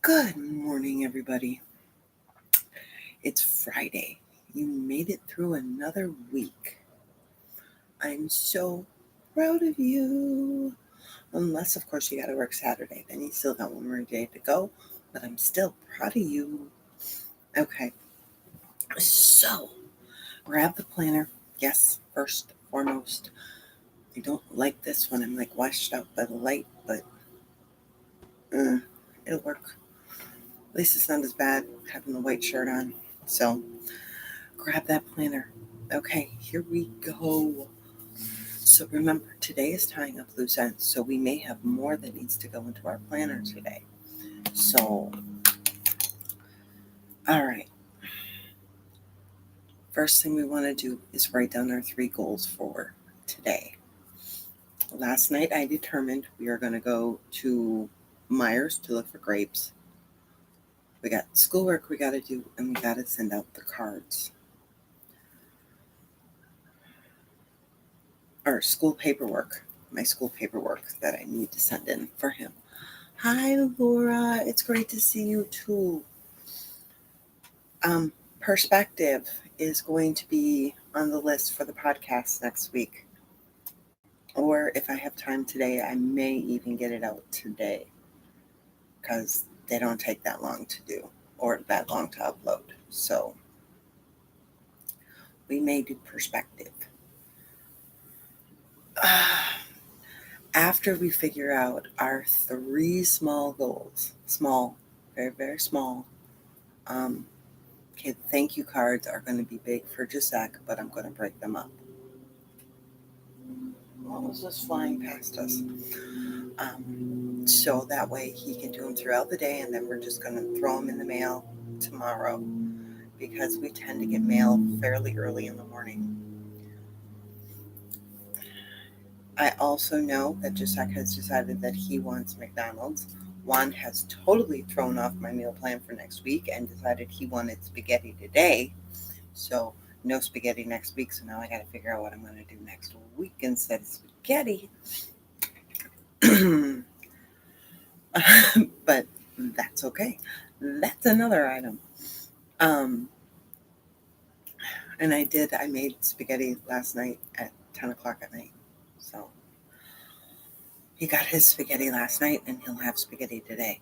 Good morning, everybody. It's Friday. You made it through another week. I'm so proud of you. Unless, of course, you got to work Saturday. Then you still got one more day to go. But I'm still proud of you. Okay. So, grab the planner. Yes, first, foremost. I don't like this one. I'm like washed out by the light, but it'll work. At least it's not as bad having the white shirt on. So, grab that planner. Okay, here we go. So remember, today is tying up loose ends, so we may have more that needs to go into our planner today. So, all right. First thing we want to do is write down our 3 goals for today. Last night I determined we are going to go to Myers to look for grapes. We got schoolwork we got to do, and we got to send out the cards. Or school paperwork. My school paperwork that I need to send in for him. Hi, Laura. It's great to see you too. Perspective is going to be on the list for the podcast next week. Or if I have time today, I may even get it out today because they don't take that long to do or that long to upload. So we may do perspective. After we figure out our 3 small goals, small, very, very small. Okay, the thank you cards are going to be big for Giuseppe, but I'm going to break them up. What was this flying past us? So that way he can do them throughout the day, and then we're just going to throw them in the mail tomorrow because we tend to get mail fairly early in the morning. I also know that Giuseppe has decided that he wants McDonald's. Juan has totally thrown off my meal plan for next week and decided he wanted spaghetti today. So no spaghetti next week. So now I got to figure out what I'm going to do next week instead of spaghetti. But that's okay. That's another item. And I made spaghetti last night at 10 o'clock at night. So he got his spaghetti last night and he'll have spaghetti today.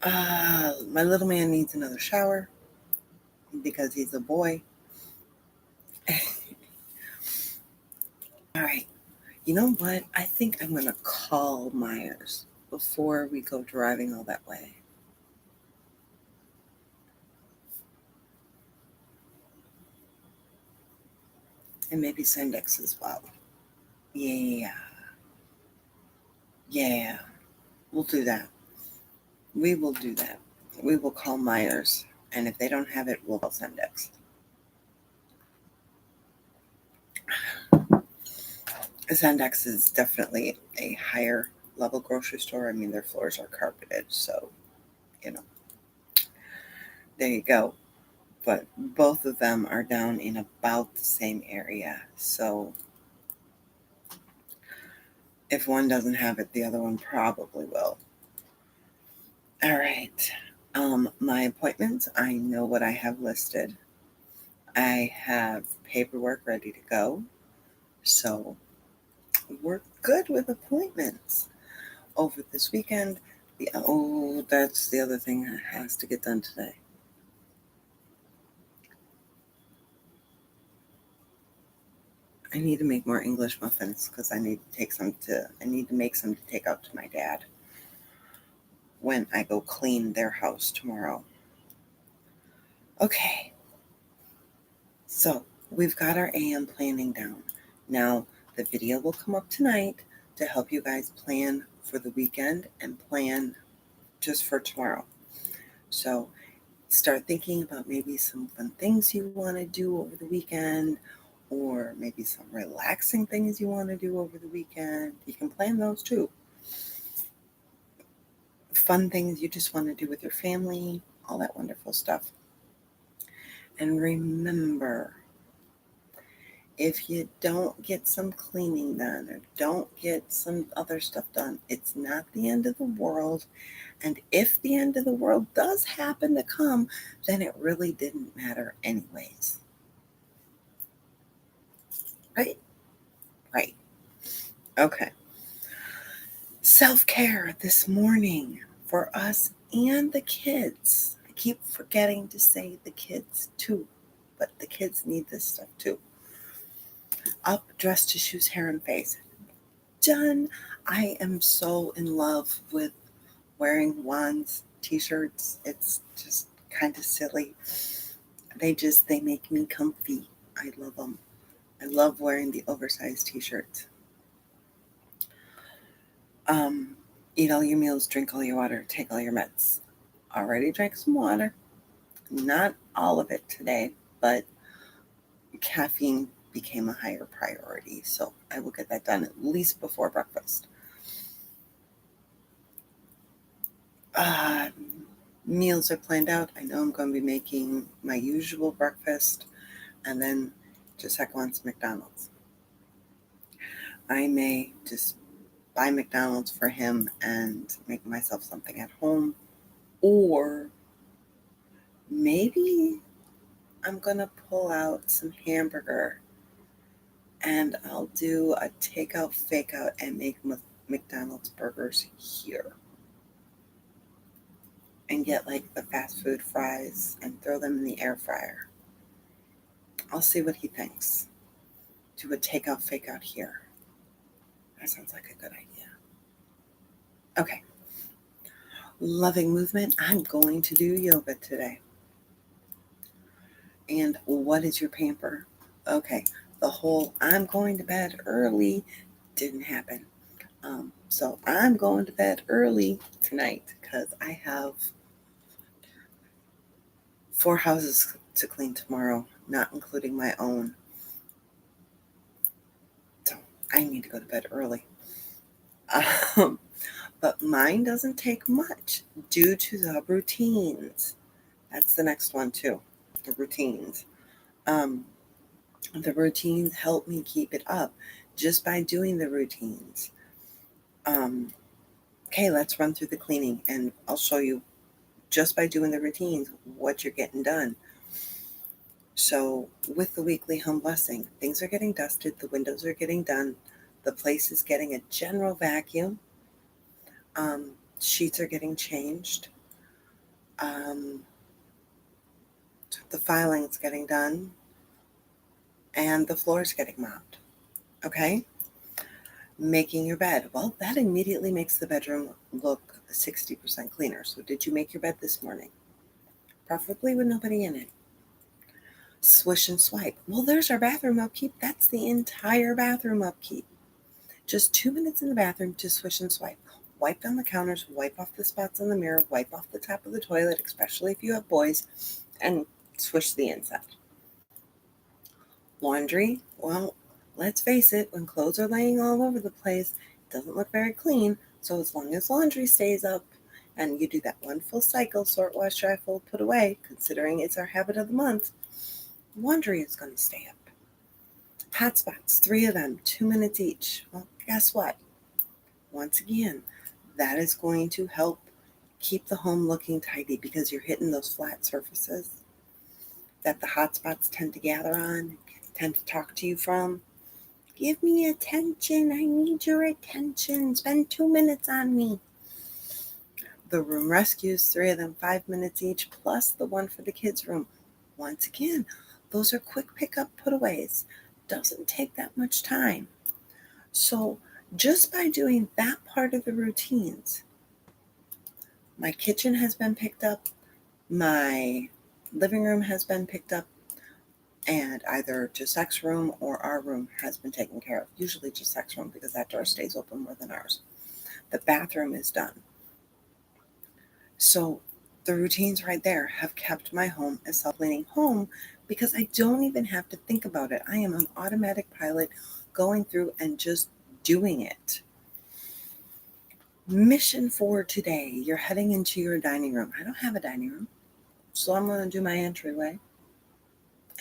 My little man needs another shower because he's a boy. All right. You know what? I think I'm going to call Myers before we go driving all that way. And maybe Sendex as well. Yeah. We'll do that. We will do that. We will call Myers. And if they don't have it, we'll call Sendex. Sendex is definitely a higher level grocery store. I mean, their floors are carpeted. So, there you go. But both of them are down in about the same area. So if one doesn't have it, the other one probably will. All right. My appointments, I know what I have listed. I have paperwork ready to go. So we're good with appointments. Over this weekend, that's the other thing that has to get done today. I need to make more English muffins because I need to make some to take out to my dad when I go clean their house tomorrow. Okay. So we've got our AM planning down. Now the video will come up tonight to help you guys plan for the weekend and plan just for tomorrow. So start thinking about maybe some fun things you want to do over the weekend, or maybe some relaxing things you want to do over the weekend. You can plan those too. Fun things you just want to do with your family, all that wonderful stuff. And remember, if you don't get some cleaning done or don't get some other stuff done, it's not the end of the world. And if the end of the world does happen to come, then it really didn't matter anyways. Right? Right. Okay. Self-care this morning for us and the kids. I keep forgetting to say the kids too, but the kids need this stuff too. Up, dress to shoes, hair, and face. Done. I am so in love with wearing wands t-shirts. It's just kind of silly. They make me comfy. I love them. I love wearing the oversized t-shirts. Eat all your meals, drink all your water, take all your meds. Already drank some water. Not all of it today, but caffeine became a higher priority. So I will get that done at least before breakfast. Meals are planned out. I know I'm going to be making my usual breakfast, and then Giuseppe wants McDonald's. I may just buy McDonald's for him and make myself something at home, or maybe I'm going to pull out some hamburger and I'll do a takeout, fake out, and make McDonald's burgers here. And get like the fast food fries and throw them in the air fryer. I'll see what he thinks. Do a takeout, fake out here. That sounds like a good idea. Okay. Loving movement. I'm going to do yoga today. And what is your pamper? Okay. The whole I'm going to bed early didn't happen. So I'm going to bed early tonight because I have 4 houses to clean tomorrow, not including my own. So I need to go to bed early. But mine doesn't take much due to the routines. That's the next one too, the routines. The routines help me keep it up just by doing the routines. Okay, let's run through the cleaning and I'll show you just by doing the routines what you're getting done. So with the weekly home blessing, things are getting dusted, the windows are getting done, the place is getting a general vacuum, sheets are getting changed, the filing is getting done, and the floor is getting mopped. Okay? Making your bed. Well, that immediately makes the bedroom look 60% cleaner. So did you make your bed this morning? Preferably with nobody in it. Swish and swipe. Well, there's our bathroom upkeep. That's the entire bathroom upkeep. Just 2 minutes in the bathroom to swish and swipe. Wipe down the counters, wipe off the spots on the mirror, wipe off the top of the toilet, especially if you have boys, and swish the inside. Laundry, well, let's face it, when clothes are laying all over the place, it doesn't look very clean. So as long as laundry stays up and you do that one full cycle, sort, wash, dry, fold, put away, considering it's our habit of the month, laundry is going to stay up. Hot spots, 3 of them, 2 minutes each. Well, guess what? Once again, that is going to help keep the home looking tidy because you're hitting those flat surfaces that the hot spots tend to gather on, tend to talk to you from. Give me attention. I need your attention. Spend 2 minutes on me. The room rescues, 3 of them, 5 minutes each, plus the one for the kids' room. Once again, those are quick pickup putaways. Doesn't take that much time. So just by doing that part of the routines, my kitchen has been picked up, my living room has been picked up, and either Giuseppe's room or our room has been taken care of. Usually Giuseppe's room because that door stays open more than ours. The bathroom is done. So the routines right there have kept my home a self-cleaning home because I don't even have to think about it. I am on automatic pilot going through and just doing it. Mission for today, you're heading into your dining room. I don't have a dining room, so I'm going to do my entryway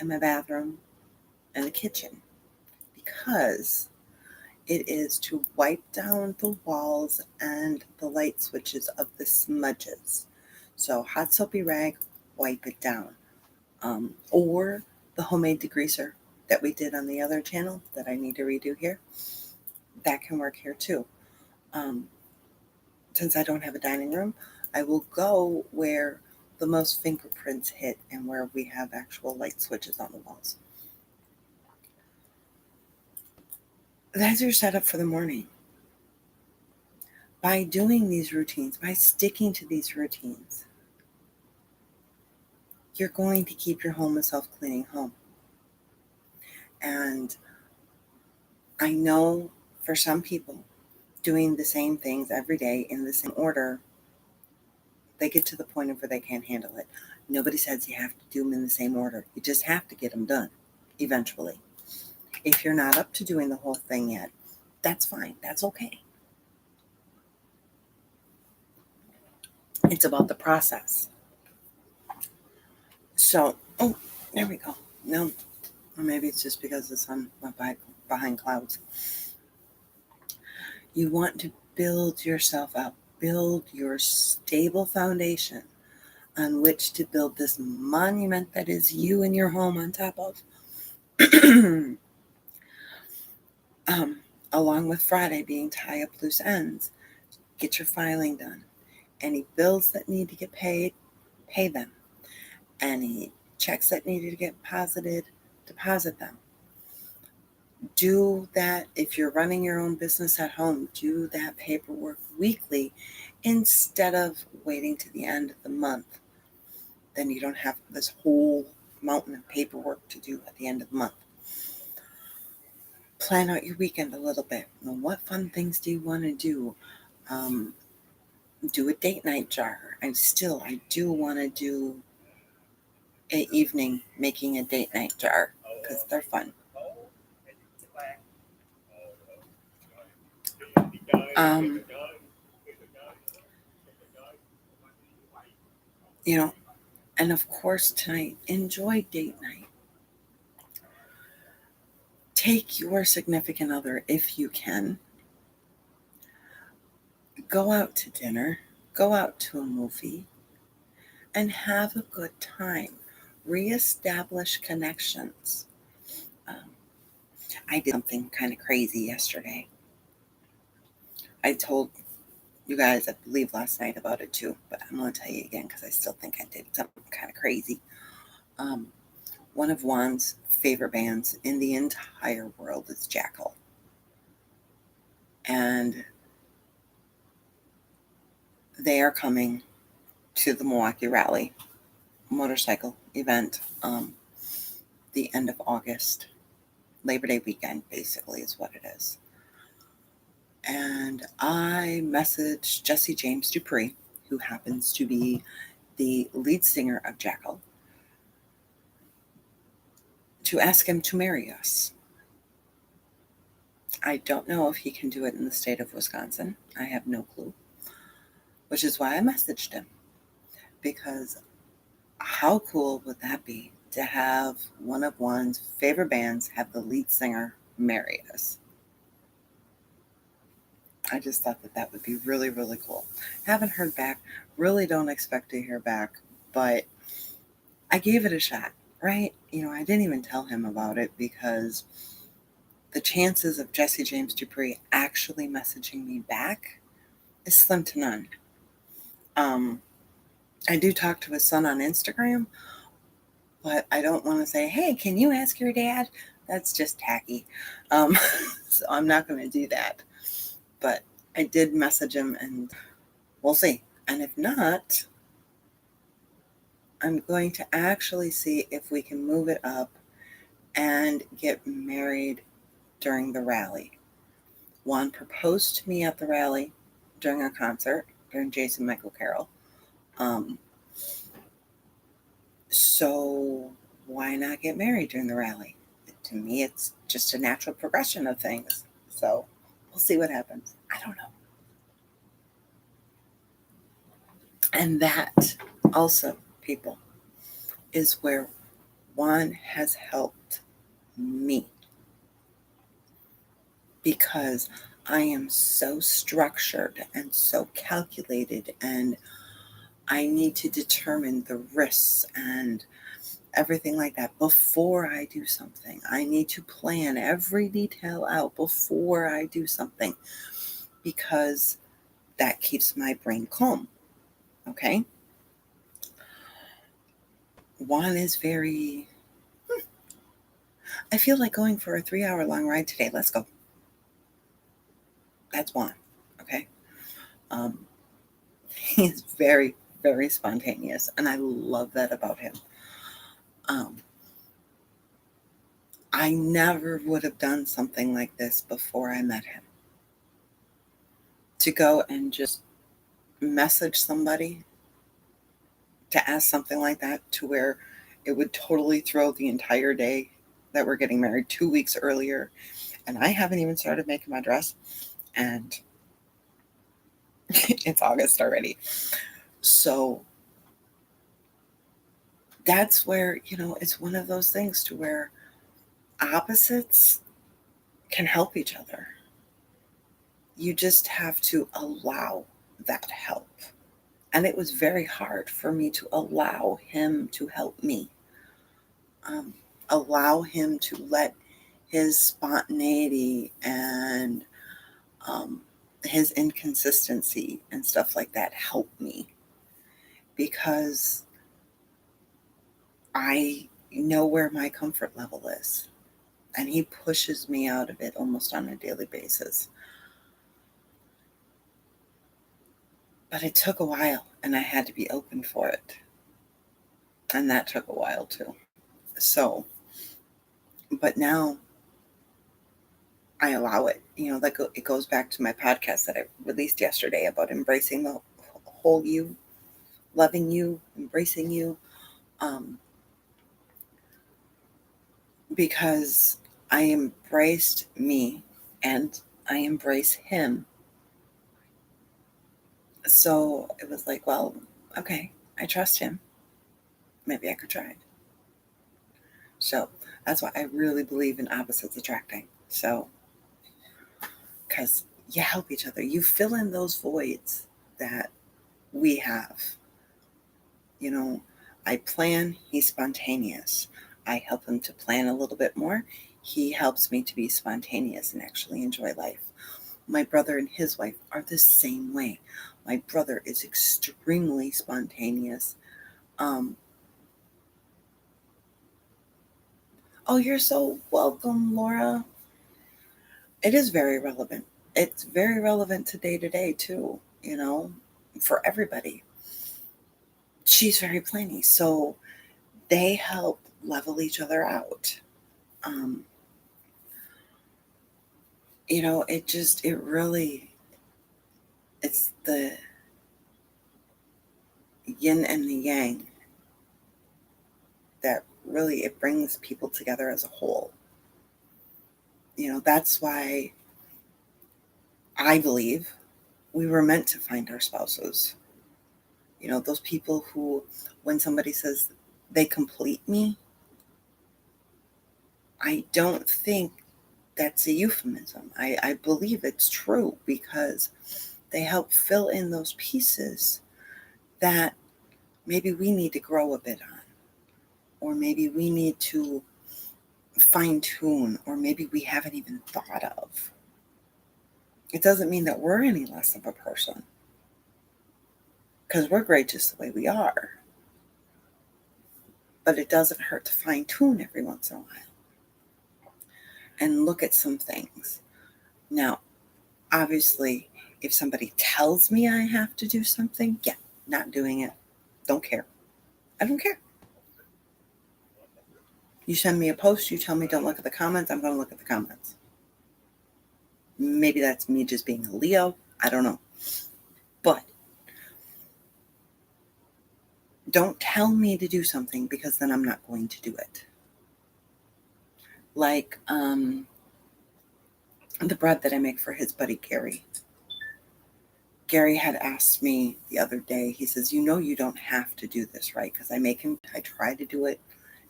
and my bathroom and the kitchen. because it is to wipe down the walls and the light switches of the smudges. So hot soapy rag, wipe it down. Or the homemade degreaser that we did on the other channel that I need to redo here. That can work here too. Since I don't have a dining room, I will go where the most fingerprints hit and where we have actual light switches on the walls. That's your setup for the morning. By doing these routines, by sticking to these routines, you're going to keep your home a self-cleaning home. And I know for some people, doing the same things every day in the same order, they get to the point of where they can't handle it. Nobody says you have to do them in the same order. You just have to get them done eventually. If you're not up to doing the whole thing yet, that's fine. That's okay. It's about the process. So, oh, there we go. No, or maybe it's just because the sun went by behind clouds. You want to build yourself up, build your stable foundation on which to build this monument that is you and your home on top of. Along with Friday being tie up loose ends, get your filing done. Any bills that need to get paid, pay them. Any checks that needed to get deposit them. Do that if you're running your own business at home. Do that paperwork weekly instead of waiting to the end of the month. Then you don't have this whole mountain of paperwork to do at the end of the month. Plan out your weekend a little bit. Now, what fun things do you want to do? Do a date night jar. I do want to do an evening making a date night jar because they're fun. And of course tonight, enjoy date night. Take your significant other if you can. Go out to dinner, go out to a movie, and have a good time. Reestablish connections. I did something kind of crazy yesterday. I told you guys, I believe, last night about it too, but I'm going to tell you again because I still think I did something kind of crazy. One of Juan's favorite bands in the entire world is Jackal. And they are coming to the Milwaukee Rally motorcycle event the end of August. Labor Day weekend, basically, is what it is. And I messaged Jesse James Dupree, who happens to be the lead singer of Jackal, to ask him to marry us. I don't know if he can do it in the state of Wisconsin. I have no clue. Which is why I messaged him. Because how cool would that be to have one of Juan's favorite bands have the lead singer marry us? I just thought that would be really, really cool. Haven't heard back. Really don't expect to hear back. But I gave it a shot, right? I didn't even tell him about it because the chances of Jesse James Dupree actually messaging me back is slim to none. I do talk to his son on Instagram, but I don't want to say, hey, can you ask your dad? That's just tacky. So I'm not going to do that. But I did message him, and we'll see. And if not, I'm going to actually see if we can move it up and get married during the rally. Juan proposed to me at the rally during a concert, during Jason Michael Carroll. So why not get married during the rally? To me, it's just a natural progression of things. So we'll see what happens. I don't know. And that also, people, is where Juan has helped me. because I am so structured and so calculated, and I need to determine the risks and everything like that before I do something. I need to plan every detail out before I do something because that keeps my brain calm. Okay? Juan is very, I feel like going for a 3 hour long ride today. Let's go. That's Juan. Okay? Um, he's very, very spontaneous, and I love that about him. Um, I never would have done something like this before I met him. To go and just message somebody to ask something like that, to where it would totally throw the entire day that we're getting married 2 weeks earlier, and I haven't even started making my dress, and it's August already. So that's where, it's one of those things to where opposites can help each other. You just have to allow that help. And it was very hard for me to allow him to help me, um, allow him to let his spontaneity and um, his inconsistency and stuff like that help me, because I know where my comfort level is, and he pushes me out of it almost on a daily basis. But it took a while, and I had to be open for it. And that took a while too. So, but now I allow it. It goes back to my podcast that I released yesterday about embracing the whole you, loving you, embracing you. Um, because I embraced me and I embrace him. So it was like, well, okay, I trust him. Maybe I could try it. So that's why I really believe in opposites attracting. So, because you help each other, you fill in those voids that we have. You know, I plan, he's spontaneous. I help him to plan a little bit more. He helps me to be spontaneous and actually enjoy life. My brother and his wife are the same way. My brother is extremely spontaneous. Um, oh, you're so welcome, Laura. It is very relevant. It's very relevant to day too, for everybody. She's very planny. So they help level each other out. Um, it really, it's the yin and the yang that really, it brings people together as a whole. That's why I believe we were meant to find our spouses. Those people who, when somebody says they complete me, I don't think that's a euphemism. I believe it's true, because they help fill in those pieces that maybe we need to grow a bit on, or maybe we need to fine tune, or maybe we haven't even thought of. It doesn't mean that we're any less of a person, because we're great just the way we are. But it doesn't hurt to fine tune every once in a while and look at some things. Now, obviously, if somebody tells me I have to do something, yeah, not doing it. Don't care. I don't care. You send me a post, you tell me don't look at the comments, I'm going to look at the comments. Maybe that's me just being a Leo. I don't know. But don't tell me to do something, because then I'm not going to do it. Like the bread that I make for his buddy Gary. Gary had asked me the other day, he says, you don't have to do this, right? Because I try to do it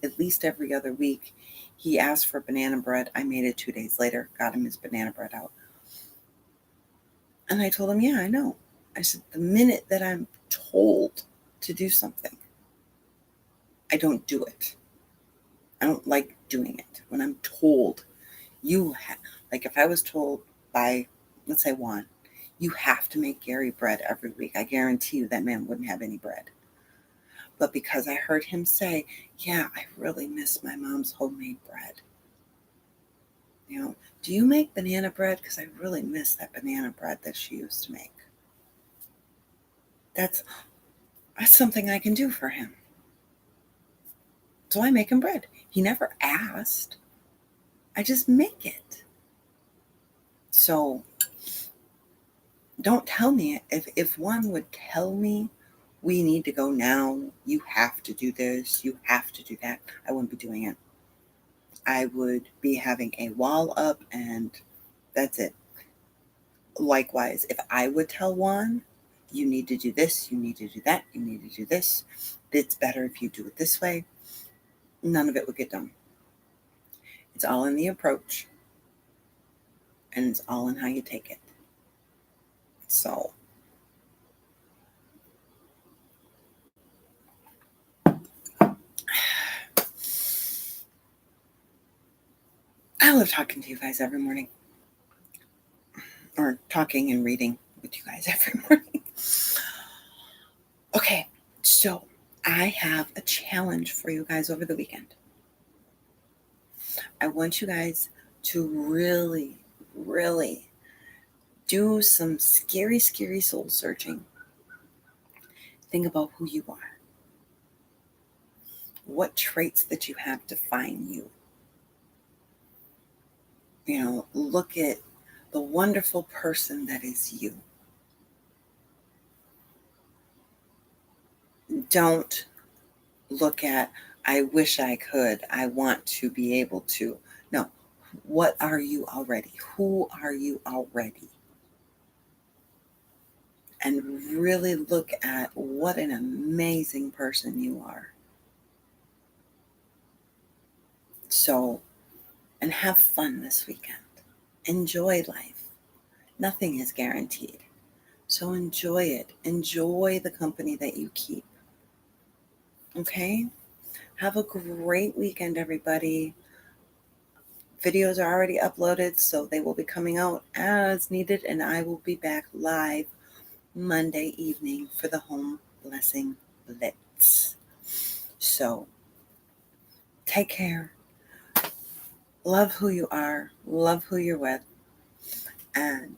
at least every other week. He asked for banana bread. I made it 2 days later, got him his banana bread out. And I told him, yeah, I know. I said, the minute that I'm told to do something, I don't do it. I don't like doing it. When I'm told, like if I was told by, let's say Juan, you have to make Gary bread every week, I guarantee you that man wouldn't have any bread. But because I heard him say, yeah, I really miss my mom's homemade bread. Do you make banana bread? Because I really miss that banana bread that she used to make. That's something I can do for him. So I make him bread. He never asked. I just make it. So don't tell me, if one would tell me, we need to go now, you have to do this, you have to do that, I wouldn't be doing it. I would be having a wall up and that's it. Likewise, if I would tell Juan, you need to do this, you need to do that, you need to do this, it's better if you do it this way, none of it would get done. It's all in the approach, and it's all in how you take it. So I love talking to you guys every morning, or talking and reading with you guys every morning. Okay, so I have a challenge for you guys over the weekend. I want you guys to really, really do some scary, scary soul searching. Think about who you are. What traits that you have define you. Look at the wonderful person that is you. Don't look at, I wish I could, I want to be able to. No, what are you already? Who are you already? And really look at what an amazing person you are. So, and have fun this weekend. Enjoy life. Nothing is guaranteed. So enjoy it. Enjoy the company that you keep. Okay? Have a great weekend, everybody. Videos are already uploaded, so they will be coming out as needed, and I will be back live Monday evening for the Home Blessing Blitz. So, take care. Love who you are. Love who you're with. And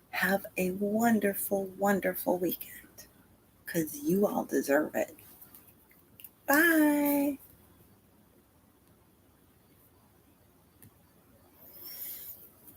have a wonderful, wonderful weekend, because you all deserve it. Bye.